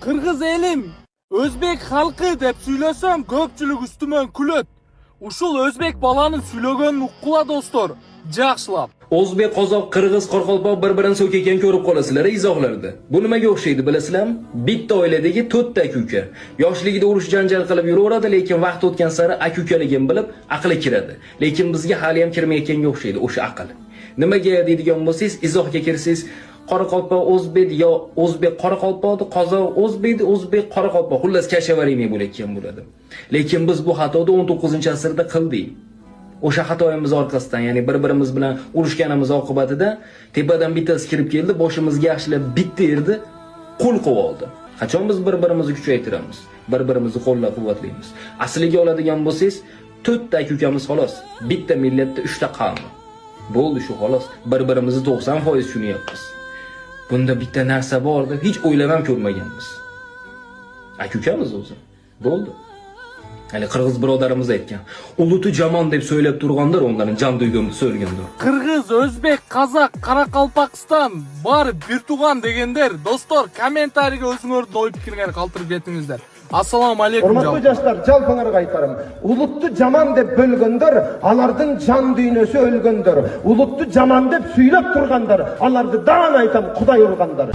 Qirg'iz elim, o'zbek xalqi deb söylesem ko'pchilik üstümen kulot. Uşul o'zbek balanın söyleganini uqqila do'stlar. Yaxshilab. O'zbek, qozoq, qirg'iz, qoraqalpoq bir-birini so'kayotgan ko'rib qolasizlar izohlarda. Bu nimaga o'xshaydi bilasizlarmi? Bitta oiladagi 4 ta aka. Yoshligida urush janjal qilib yuraveradi, lekin vaqt o'tgan sari aka-ukaligini bilib aqli kiradi. Lekin bizga hali ham kirmayotganga o'xshaydi o'sha aql. Nimaga deydigan bo'lsangiz, izohga kirsangiz, qoraqalpoq o'zbek yo o'zbek qoraqalpoqni, qozoq o'zbek qoraqalpoq, xullas kashavarimiy bo'layotgan bo'ladi. Lekin biz bu xatoni 19-asrda qildik. O'sha xatoyimiz orqasidan, ya'ni bir-birimiz bilan urushganimiz oqibatida tepadan bittasi kirib keldi, boshimizga yaxshilab bitta yerdi, qo'l qo'yib oldi. Qachon biz bir-birimizni kuchaytiramiz, bir-birimizni qo'llab-quvvatlaymiz. Asliga oladigan bo'lsangiz, 4 ta ukamiz xolos, bitta millatda 3 ta qavm. Bo'ldi shu xolos. Bir-birimizni 90% tushunyapmiz. Bunda bitta narsa bor-da, hech o'ylab ham ko'rmaganmiz. Aka-ukamiz o'zi. Bo'ldi. Hali qirg'iz birodarimiz aytgan. Uluti jamon deb söylab turganlar onların jan duygumni söylegandir. Qirg'iz, o'zbek, qozoq, qoraqalpoqiston bor bir tug'an deganlar, do'stlar, kommentariyaga o'zingizning o'y fikringizni qoldirib ketingizlar. Assalomu alaykum. Hurmatli yoshlar, jalpаңарга aytarım. Uluttu jamon deb bölgönдөр, alardın jan düynösü ölgönдөр. Uluttu jamon deb süylep turganдар, alardı dağın aytam, Kuday urganдар.